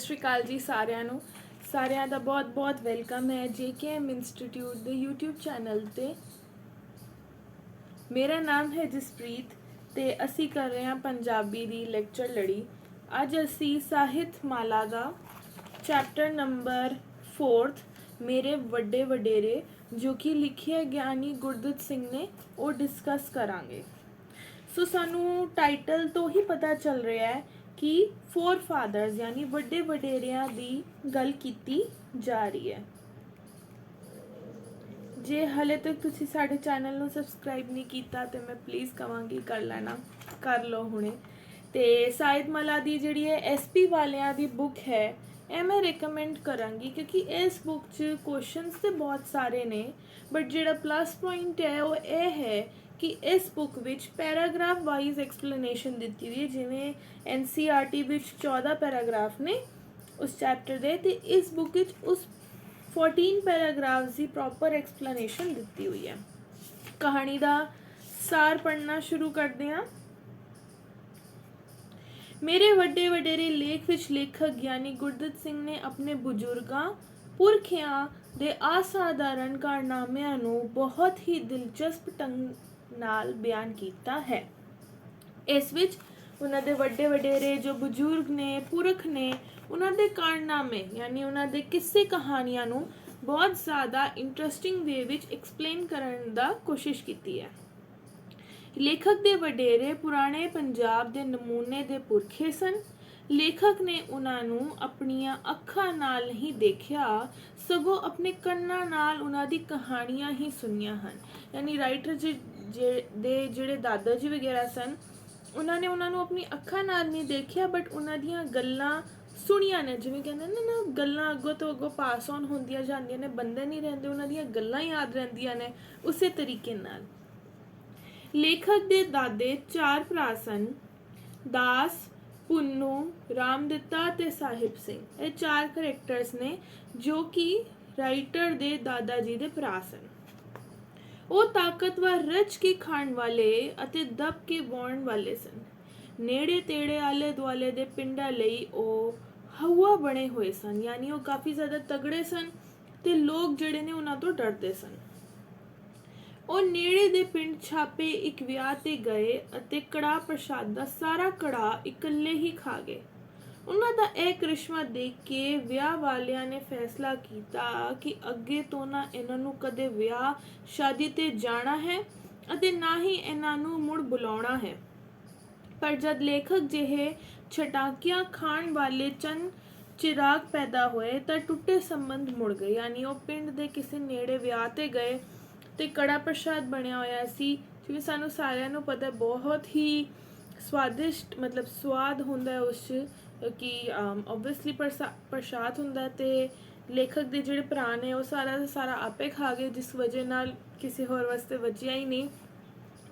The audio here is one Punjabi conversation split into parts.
श्री अकाल जी सारिਆਂ ਦਾ बहुत वेलकम है JKM इंस्टीट्यूट ਦੇ YouTube चैनल ਤੇ। मेरा नाम है जसप्रीत ਤੇ ਅਸੀਂ ਕਰ ਰਹੇ ਹਾਂ ਪੰਜਾਬੀ ਦੀ ਲੈਕਚਰ ਲੜੀ। ਅੱਜ ਅਸੀਂ ਸਾਹਿਤ ਮਾਲਾ ਦਾ ਚੈਪਟਰ ਨੰਬਰ 4 ਮੇਰੇ ਵੱਡੇ ਵਡੇਰੇ ਜੋ ਕਿ ਲਿਖਿਆ ਗਿਆਨੀ ਗੁਰਦਿੱਤ ਸਿੰਘ ਨੇ ਉਹ ਡਿਸਕਸ ਕਰਾਂਗੇ। ਸੋ ਸਾਨੂੰ ਟਾਈਟਲ ਤੋਂ ਹੀ ਪਤਾ ਚੱਲ ਰਿਹਾ ਹੈ कि फोर फादर्स यानी वड्डे वडेरियां दी गल कीती जा रही है। जे हले तक तुसी साडे चैनल नूं सबसक्राइब नहीं कीता तो मैं प्लीज़ कहांगी कर लेना, कर लो हुणे। ते ਸਾਹਿਤ ਮਾਲਾ दी जिहड़ी है SP वालियां दी बुक है ਇਹ मैं रिकमेंड करांगी क्योंकि इस बुक च क्वेश्चंस तो बहुत सारे ने बट जिहड़ा प्लस पॉइंट है वो ये है कि इस book which paragraph wise explanation दी हुई है। जिवें NCERT विच 14 पैराग्राफ ने उस चैप्टर दे ते इस बुक विच उस 14 पैराग्राफ्स की प्रॉपर एक्सप्लेनेशन दी हुई है। कहानी का सार पढ़ना शुरू करते हैं। मेरे वड्डे वडेरे लेख विच लेखक ज्ञानी गुरदित्त सिंह ने अपने बुजुर्गां पुरखियां दे असाधारण कारनामिਆਂ ਨੂੰ बहुत ही दिलचस्प ढंग नाल बयान किया है। इस विच उन्हां दे वड्डे वडेरे जो बुजुर्ग ने पुरख ने उन्हां दे कारनामे यानी उन्हां दे किस्से कहानियां नूं बहुत ज़्यादा इंटरस्टिंग वे विच एक्सप्लेन करन दा कोशिश कीती है। लेखक दे वडेरे पुराने पंजाब दे नमूने दे पुरखे सन। लेखक ने उन्होंने अपनिया अखा नाल नहीं देखा सगों अपने कन्ना नाल उन्हां दी कहानियां ही सुनिया हन। यानी राइटर दे जिहड़े दादा जी वगैरह सन उन्होंने उन्होंने अपनी अखा नाल नहीं देखा बट उन्हां दियां गल्लां सुनिया ने। जिवें कहंदे ना गल्लां अगों तो अगों पास ऑन होंदियां जांदियां ने, बंदे नहीं रहिंदे, उन्हां दियां गल्लां याद रहिंदियां ने उसे तरीके नाल। लेखक दे दादे 4 भरा सन, दास, पुन्नू, रामदित्ता ते साहिब सिंह। ये 4 करैक्टर्स ने जो कि राइटर दे दादा जी दे भरा सन। वो ताकतवर रच के खाण वाले अते दब के वाउण वाले सन। नेड़े तेड़े आले दुआले दे पिंडां लई ਉਹ हवा बने हुए सन यानी वो काफ़ी ज़्यादा तगड़े सन ते लोग ਜਿਹੜੇ ਨੇ ਉਹਨਾਂ ਤੋਂ ਡਰਦੇ ਸਨ। ਉਹ ਨੇੜੇ ਦੇ ਪਿੰਡ ਛਾਪੇ ਇੱਕ ਵਿਆਹ ਤੇ ਗਏ ਅਤੇ ਕੜਾਹ ਪ੍ਰਸ਼ਾਦ ਦਾ ਸਾਰਾ ਕੜਾਹ ਇਕੱਲੇ ਹੀ ਖਾ ਗਏ। ਉਹਨਾਂ ਦਾ ਇਹ ਕਰਿਸ਼ਮਾ ਦੇਖ ਕੇ ਵਿਆਹ ਵਾਲਿਆਂ ਨੇ ਫੈਸਲਾ ਕੀਤਾ ਕਿ ਅੱਗੇ ਤੋਂ ਨਾ ਇਹਨਾਂ ਨੂੰ ਕਦੇ ਵਿਆਹ ਸ਼ਾਦੀ ਤੇ ਜਾਣਾ ਹੈ ਅਤੇ ਨਾ ਹੀ ਇਹਨਾਂ ਨੂੰ ਮੁੜ ਬੁਲਾਉਣਾ ਹੈ। ਪਰ ਜਦ ਲੇਖਕ ਜਿਹੇ ਛਟਾਕੀਆਂ ਖਾਣ ਵਾਲੇ ਚੰਨ ਚਿਰਾਗ ਪੈਦਾ ਹੋਏ ਤਾਂ ਟੁੱਟੇ ਸੰਬੰਧ ਮੁੜ ਗਏ। ਯਾਨੀ ਉਹ ਪਿੰਡ ਦੇ ਕਿਸੇ ਨੇੜੇ ਵਿਆਹ ਤੇ ਗਏ ਤੇ ਕੜਾ ਪ੍ਰਸ਼ਾਦ ਬਣਿਆ ਹੋਇਆ ਸੀ ਜਿਵੇਂ ਸਾਨੂੰ ਸਾਰਿਆਂ ਨੂੰ ਪਤਾ ਬਹੁਤ ਹੀ ਸਵਾਦਿਸ਼ਟ ਮਤਲਬ ਸਵਾਦ ਹੁੰਦਾ ਹੈ ਉਸ 'ਚ ਕਿ ਓਬਵੀਅਸਲੀ ਪ੍ਰਸ਼ਾਦ ਹੁੰਦਾ ਤੇ ਲੇਖਕ ਦੇ ਜਿਹੜੇ ਭਰਾ ਨੇ ਉਹ ਸਾਰਾ ਦਾ ਸਾਰਾ ਆਪੇ ਖਾ ਗਏ ਜਿਸ ਵਜ੍ਹਾ ਨਾਲ ਕਿਸੇ ਹੋਰ ਵਾਸਤੇ ਬਚਿਆ ਹੀ ਨਹੀਂ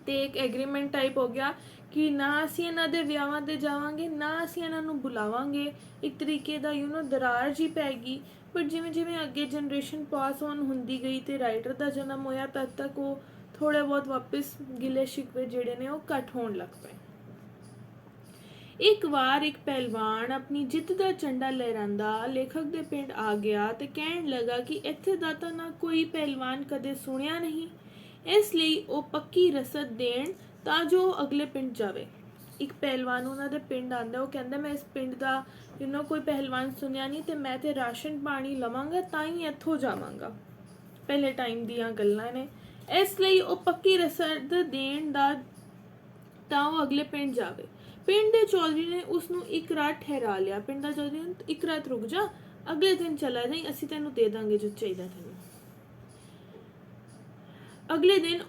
ਤੇ ਇੱਕ ਐਗਰੀਮੈਂਟ ਟਾਈਪ ਹੋ ਗਿਆ ਕਿ ਨਾ ਅਸੀਂ ਇਹਨਾਂ ਦੇ ਵਿਆਹਾਂ 'ਤੇ ਜਾਵਾਂਗੇ ਨਾ ਅਸੀਂ ਇਹਨਾਂ ਨੂੰ ਬੁਲਾਵਾਂਗੇ। ਇੱਕ ਤਰੀਕੇ ਦਾ ਦਰਾਰ ਜੀ ਪੈ ਗਈ। ਪਰ ਜਿਵੇਂ ਜਿਵੇਂ ਅੱਗੇ ਜਨਰੇਸ਼ਨ ਪਾਸ ਔਨ ਹੁੰਦੀ ਗਈ ਤੇ ਰਾਈਟਰ ਦਾ ਜਨਮ ਹੋਇਆ ਤਦ ਤੱਕ ਉਹ ਥੋੜ੍ਹੇ ਬਹੁਤ ਵਾਪਸ ਗਿਲੇ ਸ਼ਿਕਵੇ ਜਿਹੜੇ ਨੇ ਉਹ ਘੱਟ ਹੋਣ ਲੱਗ ਪਏ। ਇੱਕ ਵਾਰ ਇੱਕ ਪਹਿਲਵਾਨ ਆਪਣੀ ਜਿੱਤ ਦਾ ਝੰਡਾ ਲਹਿਰਾਂਦਾ ਲੇਖਕ ਦੇ ਪਿੰਡ ਆ ਗਿਆ ਤੇ ਕਹਿਣ ਲੱਗਾ ਕਿ ਇੱਥੇ ਦਾ ਤਾਂ ਨਾ ਕੋਈ ਪਹਿਲਵਾਨ ਕਦੇ ਸੁਣਿਆ ਨਹੀਂ, ਇਸ ਲਈ ਉਹ ਪੱਕੀ ਰਸਦ ਦੇਣ ਤਾਂ ਜੋ ਅਗਲੇ ਪਿੰਡ ਜਾਵੇ। ਇੱਕ ਪਹਿਲਵਾਨ ਉਹਨਾਂ ਦੇ ਪਿੰਡ ਆਉਂਦਾ, ਉਹ ਕਹਿੰਦਾ ਮੈਂ ਇਸ ਪਿੰਡ ਦਾ ਕੋਈ ਪਹਿਲਵਾਨ ਸੁਣਿਆ ਨਹੀਂ ਤੇ ਮੈਂ ਤੇ ਰਾਸ਼ਨ ਪਾਣੀ ਲਵਾਂਗਾ ਤਾਂ ਹੀ ਇੱਥੋਂ ਜਾਵਾਂਗਾ। ਪਹਿਲੇ ਟਾਈਮ ਦੀਆਂ ਗੱਲਾਂ ਨੇ, ਇਸ ਲਈ ਉਹ ਪੱਕੀ ਰਸਦ ਦੇਣ ਦਾ ਤਾਂ ਉਹ ਅਗਲੇ ਪਿੰਡ ਜਾਵੇ। ਪਿੰਡ ਦੇ ਚੌਧਰੀ ਨੇ ਉਸ ਨੂੰ ਇੱਕ ਰਾਤ ਠਹਿਰਾ ਲਿਆ। ਪਿੰਡ ਦਾ ਚੌਧਰੀ ਨੇ ਇੱਕ ਰਾਤ ਰੁਕ ਜਾ, ਅਗਲੇ ਦਿਨ ਚਲਾ ਜਾਈਂ, ਅਸੀਂ ਤੈਨੂੰ ਦੇ ਦਾਂਗੇ ਜੋ ਚਾਹੀਦਾ ਤੈਨੂੰ। ਅਗਲੇ ਦਿਨ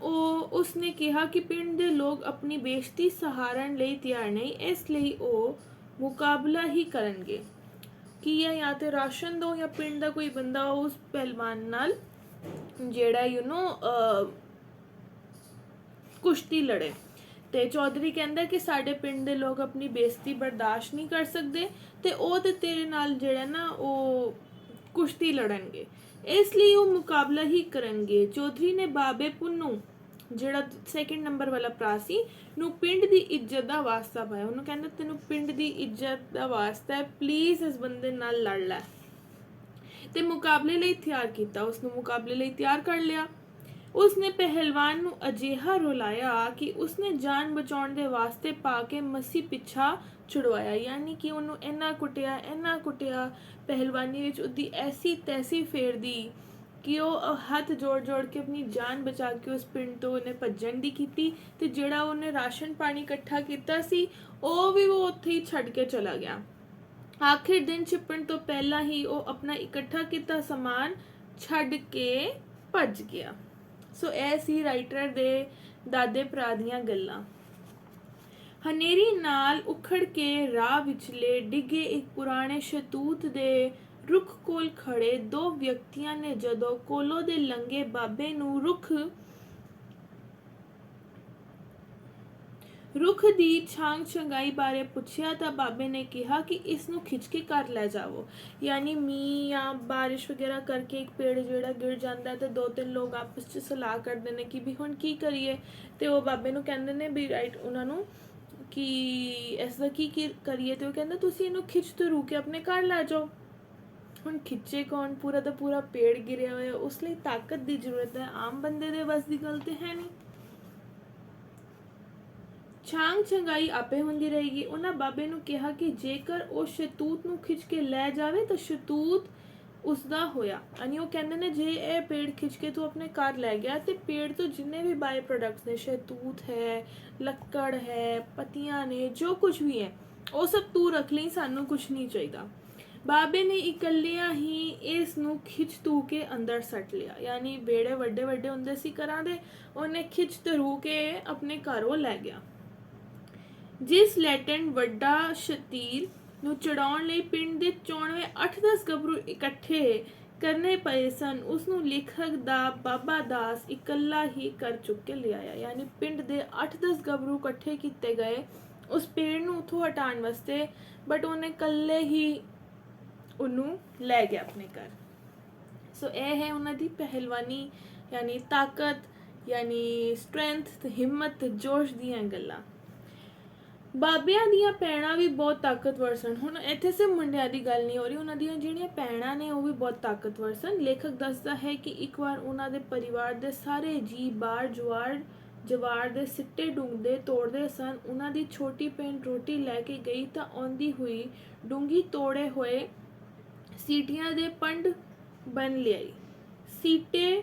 ਉਸਨੇ ਕਿਹਾ ਕਿ ਪਿੰਡ ਦੇ ਲੋਕ ਆਪਣੀ ਬੇਇੱਜ਼ਤੀ ਸਹਾਰਨ ਲਈ ਤਿਆਰ ਨਹੀਂ, ਇਸ ਲਈ ਉਹ ਮੁਕਾਬਲਾ ਹੀ ਕਰਨਗੇ ਕਿ ਜਾਂ ਤੇ ਰਾਸ਼ਨ ਦੋ ਜਾਂ ਪਿੰਡ ਦਾ ਕੋਈ ਬੰਦਾ ਉਸ ਪਹਿਲਵਾਨ ਨਾਲ ਜਿਹੜਾ ਕੁਸ਼ਤੀ ਲੜੇ। ਤੇ ਚੌਧਰੀ ਕਹਿੰਦਾ ਕਿ ਸਾਡੇ ਪਿੰਡ ਦੇ ਲੋਕ ਆਪਣੀ ਬੇਇੱਜ਼ਤੀ ਬਰਦਾਸ਼ਤ ਨਹੀਂ ਕਰ ਸਕਦੇ ਤੇ ਉਹ ਤੇ ਤੇਰੇ ਨਾਲ ਜਿਹੜਾ ਨਾ ਉਹ ਕੁਸ਼ਤੀ ਲੜਨਗੇ, ਇਸ ਲਈ ਉਹ ਮੁਕਾਬਲਾ ਹੀ ਕਰਨਗੇ। ਚੌਧਰੀ ਨੇ ਬਾਬੇ ਪੁੰਨੂ ਜਿਹੜਾ ਸੈਕਿੰਡ ਨੰਬਰ ਵਾਲਾ ਭਰਾ ਸੀ ਨੂੰ ਪਿੰਡ ਦੀ ਇੱਜ਼ਤ ਦਾ ਵਾਸਤਾ ਪਾਇਆ। ਉਹਨੂੰ ਕਹਿੰਦਾ ਤੈਨੂੰ ਪਿੰਡ ਦੀ ਇੱਜ਼ਤ ਦਾ ਵਾਸਤਾ ਹੈ, ਪਲੀਜ਼ ਇਸ ਬੰਦੇ ਨਾਲ ਲੜ ਲੈ। ਤੇ ਮੁਕਾਬਲੇ ਲਈ ਤਿਆਰ ਕੀਤਾ, ਉਸਨੂੰ ਮੁਕਾਬਲੇ ਲਈ ਤਿਆਰ ਕਰ ਲਿਆ। ਉਸਨੇ ਪਹਿਲਵਾਨ ਨੂੰ ਅਜਿਹਾ ਰੁਲਾਇਆ ਕਿ ਉਸਨੇ ਜਾਨ ਬਚਾਉਣ ਦੇ ਵਾਸਤੇ ਪਾ ਕੇ ਮੱਸੀ ਪਿੱਛਾ ਛੁਡਵਾਇਆ। ਯਾਨੀ ਕਿ ਉਹਨੂੰ ਇੰਨਾ ਕੁੱਟਿਆ, ਪਹਿਲਵਾਨੀ ਵਿੱਚ ਉਹਦੀ ਐਸੀ ਤੈਸੀ ਫੇਰਦੀ ਕਿ ਉਹ ਹੱਥ ਜੋੜ ਕੇ ਆਪਣੀ ਜਾਨ ਬਚਾ ਕੇ ਉਸ ਪਿੰਡ ਤੋਂ ਉਹਨੇ ਭੱਜਣ ਦੀ ਕੀਤੀ। ਤੇ ਜਿਹੜਾ ਉਹਨੇ ਰਾਸ਼ਨ ਪਾਣੀ ਇਕੱਠਾ ਕੀਤਾ ਸੀ ਉਹ ਵੀ ਉਹ ਉੱਥੇ ਹੀ ਛੱਡ ਕੇ ਚਲਾ ਗਿਆ। ਆਖਿਰ ਦਿਨ ਛਿਪਣ ਤੋਂ ਪਹਿਲਾਂ ਹੀ ਉਹ ਆਪਣਾ ਇਕੱਠਾ ਕੀਤਾ ਸਮਾਨ ਛੱਡ ਕੇ ਭੱਜ ਗਿਆ। ਸੋ ਇਹ ਸੀ ਰਾਈਟਰ ਦੇ ਦਾਦੇ ਭਰਾ ਦੀਆਂ ਗੱਲਾਂ। ਹਨੇਰੀ ਨਾਲ ਉਖੜ ਕੇ ਰਾਹ ਵਿਚਲੇ ਡਿੱਗੇ ਇੱਕ ਪੁਰਾਣੇ ਸ਼ਤੂਤ ਦੇ ਰੁੱਖ ਕੋਲ ਖੜੇ ਦੋ ਵਿਅਕਤੀਆਂ ਨੇ ਜਦੋਂ ਕੋਲੋਂ ਦੇ ਲੰਗੇ ਬਾਬੇ ਨੂੰ ਰੁੱਖ ਦੀ ਛਾਂਗ ਛੰਗਾਈ ਬਾਰੇ ਪੁੱਛਿਆ ਤਾਂ ਬਾਬੇ ਨੇ ਕਿਹਾ ਕਿ ਇਸ ਨੂੰ ਖਿੱਚ ਕੇ ਘਰ ਲੈ ਜਾਵੋ। ਯਾਨੀ ਮੀਂਹ ਜਾਂ ਬਾਰਿਸ਼ ਵਗੈਰਾ ਕਰਕੇ ਇੱਕ ਪੇੜ ਜਿਹੜਾ ਗਿਰ ਜਾਂਦਾ ਤੇ ਦੋ ਤਿੰਨ ਲੋਕ ਆਪਸ 'ਚ ਸਲਾਹ ਕਰਦੇ ਨੇ ਕਿ ਵੀ ਹੁਣ ਕੀ ਕਰੀਏ। ਤੇ ਉਹ ਬਾਬੇ ਨੂੰ ਕਹਿੰਦੇ ਨੇ ਵੀ ਰਾਈਟ ਉਹਨਾਂ ਨੂੰ ਕਿ ਇਸ ਦਾ ਕੀ ਕਰੀਏ। ਤੇ ਉਹ ਕਹਿੰਦਾ ਤੁਸੀਂ ਇਹਨੂੰ ਖਿੱਚ ਤਰੂ ਕੇ ਆਪਣੇ ਘਰ ਲੈ ਜਾਓ। ਹੁਣ ਖਿੱਚੇ ਕੌਣ, ਪੂਰਾ ਦਾ ਪੂਰਾ ਪੇੜ ਗਿਰਿਆ ਹੋਇਆ, ਉਸ ਲਈ ਤਾਕਤ ਦੀ ਜ਼ਰੂਰਤ ਹੈ, ਆਮ ਬੰਦੇ ਦੇ ਵੱਸ ਦੀ ਗੱਲ ਤੇ ਹੈ ਨਹੀਂ। ਛਾਂਗ ਛੰਗਾਈ ਆਪੇ ਹੁੰਦੀ ਰਹੇਗੀ। ਉਹਨਾਂ ਬਾਬੇ ਨੂੰ ਕਿਹਾ ਕਿ ਜੇਕਰ ਉਹ ਸ਼ਤੂਤ ਨੂੰ ਖਿੱਚ ਕੇ ਲੈ ਜਾਵੇ ਤਾਂ ਸ਼ਤੂਤ ਉਸਦਾ ਹੋਇਆ। ਯਾਨੀ ਉਹ ਕਹਿੰਦੇ ਨੇ ਜੇ ਇਹ ਪੇੜ ਖਿੱਚ ਕੇ ਤੂੰ ਆਪਣੇ ਘਰ ਲੈ ਗਿਆ ਤੇ ਪੇੜ ਤੋਂ ਜਿੰਨੇ ਵੀ ਬਾਈ ਪ੍ਰੋਡਕਟਸ ਨੇ, ਸ਼ਤੂਤ ਹੈ, ਲੱਕੜ ਹੈ, ਪੱਤੀਆਂ ਨੇ, ਜੋ ਕੁਝ ਵੀ ਹੈ ਉਹ ਸਭ ਤੂੰ ਰੱਖ ਲਈ, ਸਾਨੂੰ ਕੁਝ ਨਹੀਂ ਚਾਹੀਦਾ। ਬਾਬੇ ਨੇ ਇਕੱਲਿਆਂ ਹੀ ਇਸ ਨੂੰ ਖਿੱਚ ਤੂ ਕੇ ਅੰਦਰ ਸੱਟ ਲਿਆ। ਯਾਨੀ ਬੇੜੇ ਵੱਡੇ ਵੱਡੇ ਹੁੰਦੇ ਸੀ ਘਰਾਂ ਦੇ, ਉਹਨੇ ਖਿੱਚ ਤਰੂ ਕੇ ਆਪਣੇ ਘਰੋਂ ਲੈ ਗਿਆ। ਜਿਸ ਲੈਟਨ ਵੱਡਾ ਸ਼ਤੀਰ ਨੂੰ ਚੜਾਉਣ ਲਈ ਪਿੰਡ ਦੇ 94 8-10 ਗੱਭਰੂ ਇਕੱਠੇ ਕਰਨੇ ਪਏ ਸਨ, ਉਸਨੂੰ ਲੇਖਕ ਦਾ ਬਾਬਾ ਦਾਸ ਇਕੱਲਾ ਹੀ ਕਰ ਚੁੱਕ ਕੇ ਲਿਆਇਆ। ਯਾਨੀ ਪਿੰਡ ਦੇ 8-10 ਗੱਭਰੂ ਇਕੱਠੇ ਕੀਤੇ ਗਏ ਉਸ ਪੇੜ ਨੂੰ ਉੱਥੋਂ ਹਟਾਉਣ ਵਾਸਤੇ, ਬਟ ਉਹਨੇ ਇਕੱਲੇ ਹੀ ਉਹਨੂੰ ਲੈ ਗਿਆ ਆਪਣੇ ਘਰ। ਸੋ ਇਹ ਹੈ ਉਹਨਾਂ ਦੀ ਪਹਿਲਵਾਨੀ ਯਾਨੀ ਤਾਕਤ, ਯਾਨੀ ਸਟਰੈਂਥ ਤੇ ਹਿੰਮਤ ਤੇ ਜੋਸ਼ ਦੀਆਂ ਗੱਲਾਂ। ਬਾਬਿਆਂ ਦੀਆਂ ਭੈਣਾਂ ਵੀ ਬਹੁਤ ਤਾਕਤਵਰ ਸਨ। ਹੁਣ ਇੱਥੇ ਸਿਰਫ ਮੁੰਡਿਆਂ ਦੀ ਗੱਲ ਨਹੀਂ ਹੋ ਰਹੀ, ਉਹਨਾਂ ਦੀਆਂ ਜਿਹੜੀਆਂ ਭੈਣਾਂ ਨੇ ਉਹ ਵੀ ਬਹੁਤ ਤਾਕਤਵਰ ਸਨ। ਲੇਖਕ ਦੱਸਦਾ ਹੈ ਕਿ ਇੱਕ ਵਾਰ ਉਹਨਾਂ ਦੇ ਪਰਿਵਾਰ ਦੇ ਸਾਰੇ ਜੀਅ ਬਾਹਰ ਜਵਾਰ ਦੇ ਸਿੱਟੇ ਡੂੰਘਦੇ ਤੋੜਦੇ ਸਨ। ਉਹਨਾਂ ਦੀ ਛੋਟੀ ਭੈਣ ਰੋਟੀ ਲੈ ਕੇ ਗਈ ਤਾਂ ਆਉਂਦੀ ਹੋਈ ਡੂੰਘੀ ਤੋੜੇ ਹੋਏ ਸੀਟੀਆਂ ਦੇ ਪੰਡ ਬਣ ਲਿਆਈ। ਸੀਟੇ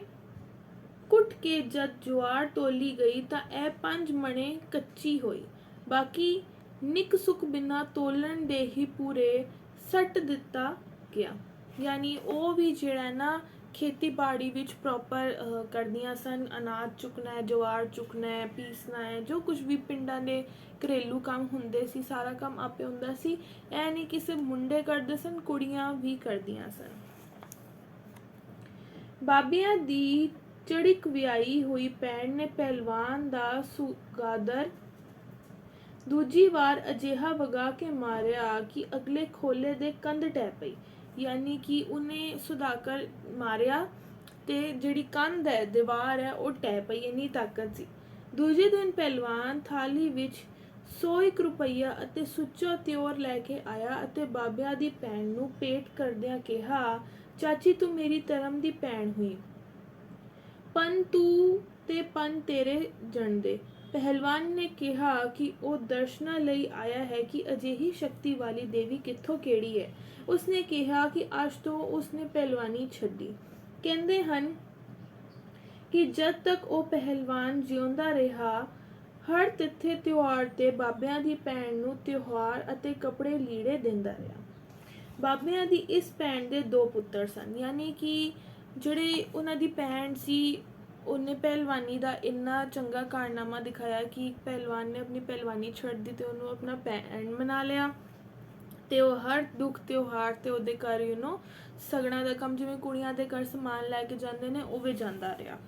ਕੁੱਟ ਕੇ ਜਦ ਜਵਾਰ ਤੋਲੀ ਗਈ ਤਾਂ ਇਹ 5 ਮਣੇ ਕੱਚੀ ਹੋਈ। ਬਾਕੀ ਨਿੱਕ ਸੁੱਕ ਬਿਨਾ ਤੋਲਣ ਦੇ ਹੀ ਪੂਰੇ ਸੱਟ ਦਿੱਤਾ ਗਿਆ। ਯਾਨੀ ਉਹ ਵੀ ਜਿਹੜਾ ਨਾ ਖੇਤੀਬਾੜੀ ਵਿੱਚ ਪ੍ਰੋਪਰ ਕਰਦੀਆਂ ਸਨ। ਅਨਾਜ ਚੁੱਕਣਾ ਹੈ, ਜਵਾਰ ਚੁੱਕਣਾ ਹੈ, ਪੀਸਣਾ ਹੈ, ਜੋ ਕੁਝ ਵੀ ਪਿੰਡਾਂ ਦੇ ਘਰੇਲੂ ਕੰਮ ਹੁੰਦੇ ਸੀ ਸਾਰਾ ਕੰਮ ਆਪੇ ਹੁੰਦਾ ਸੀ। ਇਹ ਨਹੀਂ ਕਿ ਸਿਰਫ ਮੁੰਡੇ ਕਰਦੇ ਸਨ, ਕੁੜੀਆਂ ਵੀ ਕਰਦੀਆਂ ਸਨ। ਬਾਬਿਆਂ ਦੀ ਚੜਿਕ ਵਿਆਹੀ ਹੋਈ ਭੈਣ ਨੇ ਪਹਿਲਵਾਨ ਦਾ ਸੁਗਾਦਰ ਦੂਜੀ ਵਾਰ ਅਜਿਹਾ ਵਗਾ ਕੇ ਮਾਰਿਆ ਕਿ ਅਗਲੇ ਖੋਲੇ ਦੇ ਕੰਧ ਟਹਿ ਪਈ। ਯਾਨੀ ਕਿ ਉਹਨੇ ਸੁਦਾਗਰ ਮਾਰਿਆ ਤੇ ਜਿਹੜੀ ਕੰਧ ਹੈ, ਦੀਵਾਰ ਹੈ, ਉਹ ਟਹਿ ਪਈ, ਇੰਨੀ ਤਾਕਤ ਸੀ। ਦੂਜੇ ਦਿਨ ਪਹਿਲਵਾਨ ਥਾਲੀ ਵਿੱਚ 101 ਰੁਪਈਆ ਅਤੇ ਸੁੱਚਾ ਤਿਉਰ ਲੈ ਕੇ ਆਇਆ ਅਤੇ ਬਾਬਿਆਂ ਦੀ ਭੈਣ ਨੂੰ ਭੇਟ ਕਰਦਿਆਂ ਕਿਹਾ, ਚਾਚੀ ਤੂੰ ਮੇਰੀ ਧਰਮ ਦੀ ਭੈਣ ਹੋਈ, ਪਨ ਤੂੰ ਤੇ ਪਨ ਤੇਰੇ ਜਣਦੇ। ਪਹਿਲਵਾਨ ਨੇ ਕਿਹਾ ਕਿ ਉਹ ਦਰਸ਼ਨਾਂ ਲਈ ਆਇਆ ਹੈ ਕਿ ਅਜਿਹੀ ਸ਼ਕਤੀ ਵਾਲੀ ਦੇਵੀ ਕਿੱਥੋਂ ਕਿਹੜੀ ਹੈ। ਉਸਨੇ ਕਿਹਾ ਕਿ ਅੱਜ ਤੋਂ ਉਸਨੇ ਪਹਿਲਵਾਨੀ ਛੱਡੀ। ਕਹਿੰਦੇ ਹਨ ਕਿ ਜਦ ਤੱਕ ਉਹ ਪਹਿਲਵਾਨ ਜਿਉਂਦਾ ਰਿਹਾ ਹਰ ਤਿੱਥੇ ਤਿਉਹਾਰ ਤੇ ਬਾਬਿਆਂ ਦੀ ਭੈਣ ਨੂੰ ਤਿਉਹਾਰ ਅਤੇ ਕੱਪੜੇ ਲੀੜੇ ਦਿੰਦਾ ਰਿਹਾ। ਬਾਬਿਆਂ ਦੀ ਇਸ ਭੈਣ ਦੇ 2 ਪੁੱਤਰ ਸਨ। ਯਾਨੀ ਕਿ ਜਿਹੜੇ ਉਹਨਾਂ ਦੀ ਭੈਣ ਸੀ ਉਹਨੇ ਪਹਿਲਵਾਨੀ ਦਾ ਇੰਨਾ ਚੰਗਾ ਕਾਰਨਾਮਾ ਦਿਖਾਇਆ ਕਿ ਇੱਕ ਪਹਿਲਵਾਨ ਨੇ ਆਪਣੀ ਪਹਿਲਵਾਨੀ ਛੱਡ ਦਿੱਤੀ ਤੇ ਉਹਨੂੰ ਆਪਣਾ ਭੈਣ ਬਣਾ ਲਿਆ। ਤੇ ਉਹ ਹਰ ਦੁੱਖ ਤਿਉਹਾਰ ਤੇ ਉਹਦੇ ਘਰ ਸਗਣਾ ਦਾ ਕੰਮ, ਜਿਵੇਂ ਕੁੜੀਆਂ ਦੇ ਘਰ ਸਮਾਨ ਲੈ ਕੇ ਜਾਂਦੇ ਨੇ, ਉਹ ਵੀ ਜਾਂਦਾ ਰਿਹਾ।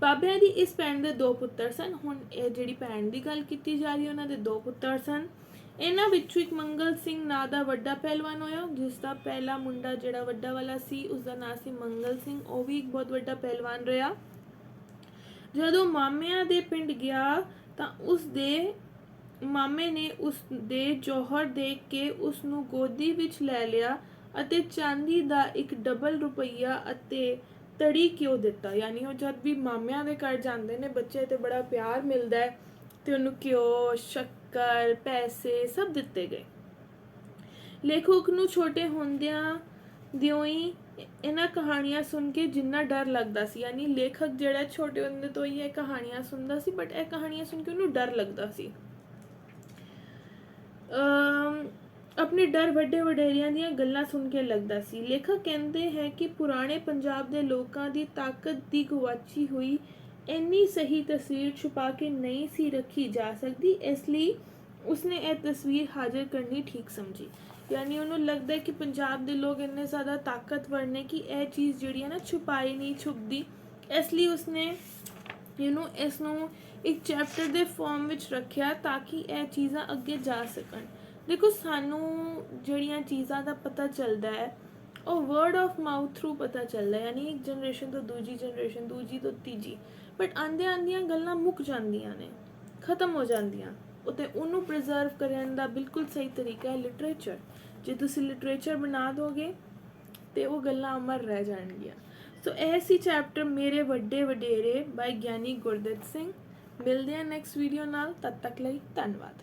ਬਾਬਿਆਂ ਦੀ ਇਸ ਭੈਣ ਦੇ 2 ਪੁੱਤਰ ਸਨ। ਹੁਣ ਇਹ ਜਿਹੜੀ ਭੈਣ ਦੀ ਗੱਲ ਕੀਤੀ ਜਾ ਰਹੀ, ਉਹਨਾਂ ਦੇ 2 ਪੁੱਤਰ ਸਨ। ਇਹਨਾਂ ਵਿੱਚੋਂ ਇੱਕ ਮੰਗਲ ਸਿੰਘ ਨਾਂ ਦਾ ਵੱਡਾ ਪਹਿਲਵਾਨ ਹੋਇਆ, ਜਿਸ ਦਾ ਪਹਿਲਾ ਮੁੰਡਾ ਜਿਹੜਾ ਵੱਡਾ ਵਾਲਾ ਸੀ ਉਸਦਾ ਨਾਂ ਸੀ ਮੰਗਲ ਸਿੰਘ। ਉਹ ਵੀ ਇੱਕ ਬਹੁਤ ਵੱਡਾ ਪਹਿਲਵਾਨ ਰਿਹਾ। ਜਦੋਂ ਮਾਮਿਆਂ ਦੇ ਪਿੰਡ ਗਿਆ ਤਾਂ ਉਸ ਦੇ ਮਾਮੇ ਨੇ ਉਸ ਦੇ ਜੌਹਰ ਦੇਖ ਕੇ ਉਸ ਨੂੰ ਗੋਦੀ ਵਿੱਚ ਲੈ ਲਿਆ ਅਤੇ ਚਾਂਦੀ ਦਾ ਇੱਕ ਡਬਲ ਰੁਪਈਆ ਅਤੇ ਤੜੀ ਘਿਓ ਦਿੱਤਾ। ਯਾਨੀ ਉਹ ਜਦ ਵੀ ਮਾਮਿਆਂ ਦੇ ਘਰ ਜਾਂਦੇ ਨੇ ਬੱਚੇ ਤੇ ਬੜਾ ਪਿਆਰ ਮਿਲਦਾ ਹੈ ਤੇ ਉਹਨੂੰ ਘਿਓ, ਸ਼ੱਕਰ, ਪੈਸੇ ਸਭ ਦਿੱਤੇ ਗਏ। ਲੇਖਕ ਨੂੰ ਛੋਟੇ ਹੁੰਦਿਆਂ ਦਿਓ ਹੀ ਇਹਨਾਂ ਕਹਾਣੀਆਂ ਸੁਣ ਕੇ ਜਿੰਨਾ ਡਰ ਲੱਗਦਾ ਸੀ, ਯਾਨੀ ਲੇਖਕ ਜਿਹੜਾ ਛੋਟੇ ਹੁੰਦੇ ਤੋਂ ਹੀ ਇਹ ਕਹਾਣੀਆਂ ਸੁਣਦਾ ਸੀ, ਬਟ ਇਹ ਕਹਾਣੀਆਂ ਸੁਣ ਕੇ ਉਹਨੂੰ ਡਰ ਲੱਗਦਾ ਸੀ। ਆਪਣੇ ਡਰ ਵੱਡੇ ਵਡੇਰਿਆਂ ਦੀਆਂ ਗੱਲਾਂ ਸੁਣ ਕੇ ਲੱਗਦਾ ਸੀ। ਲੇਖਕ ਕਹਿੰਦੇ ਹੈ ਕਿ ਪੁਰਾਣੇ ਪੰਜਾਬ ਦੇ ਲੋਕਾਂ ਦੀ ਤਾਕਤ ਦੀ ਗੁਆਚੀ ਹੋਈ ਇੰਨੀ ਸਹੀ ਤਸਵੀਰ ਛੁਪਾ ਕੇ ਨਹੀਂ ਸੀ ਰੱਖੀ ਜਾ ਸਕਦੀ, ਇਸ ਲਈ ਉਸਨੇ ਇਹ ਤਸਵੀਰ ਹਾਜ਼ਰ ਕਰਨੀ ਠੀਕ ਸਮਝੀ। ਯਾਨੀ ਉਹਨੂੰ ਲੱਗਦਾ ਹੈ ਕਿ ਪੰਜਾਬ ਦੇ ਲੋਕ ਇੰਨੇ ਜ਼ਿਆਦਾ ਤਾਕਤਵਰ ਨੇ ਕਿ ਇਹ ਚੀਜ਼ ਜਿਹੜੀ ਹੈ ਨਾ ਛੁਪਾਈ ਨਹੀਂ ਛੁਪਦੀ, ਇਸ ਲਈ ਉਸਨੇ ਇਸ ਨੂੰ ਇੱਕ ਚੈਪਟਰ ਦੇ ਫਾਰਮ ਵਿੱਚ ਰੱਖਿਆ ਤਾਂ ਕਿ ਇਹ ਚੀਜ਼ਾਂ ਅੱਗੇ ਜਾ ਸਕਣ। ਦੇਖੋ ਸਾਨੂੰ ਜਿਹੜੀਆਂ ਚੀਜ਼ਾਂ ਦਾ ਪਤਾ ਚੱਲਦਾ ਹੈ ਉਹ ਵਰਡ ਆਫ ਮਾਊਥ ਥਰੂ ਪਤਾ ਚੱਲਦਾ ਹੈ, ਯਾਨੀ ਇੱਕ ਜਨਰੇਸ਼ਨ ਤੋਂ ਦੂਜੀ ਜਨਰੇਸ਼ਨ, ਦੂਜੀ ਤੋਂ ਤੀਜੀ, ਬਟ ਆਉਂਦਿਆਂ ਆਉਂਦੀਆਂ ਗੱਲਾਂ ਮੁੱਕ ਜਾਂਦੀਆਂ ਨੇ, ਖਤਮ ਹੋ ਜਾਂਦੀਆਂ। ਅਤੇ ਉਹਨੂੰ ਪ੍ਰੀਜ਼ਰਵ ਕਰਨ ਦਾ ਬਿਲਕੁਲ ਸਹੀ ਤਰੀਕਾ ਹੈ ਲਿਟਰੇਚਰ। ਜੇ ਤੁਸੀਂ ਲਿਟਰੇਚਰ ਬਣਾ ਦੋਗੇ ਤੇ ਉਹ ਗੱਲਾਂ ਅਮਰ ਰਹਿ ਜਾਣਗੀਆਂ। ਸੋ ਇਹ ਸੀ ਚੈਪਟਰ ਮੇਰੇ ਵੱਡੇ ਵਡੇਰੇ ਬਾਈ ਗਿਆਨੀ ਗੁਰਦਿੱਤ ਸਿੰਘ। ਮਿਲਦੇ ਹਾਂ ਨੈਕਸਟ ਵੀਡੀਓ ਨਾਲ, ਤਦ ਤੱਕ ਲਈ ਧੰਨਵਾਦ।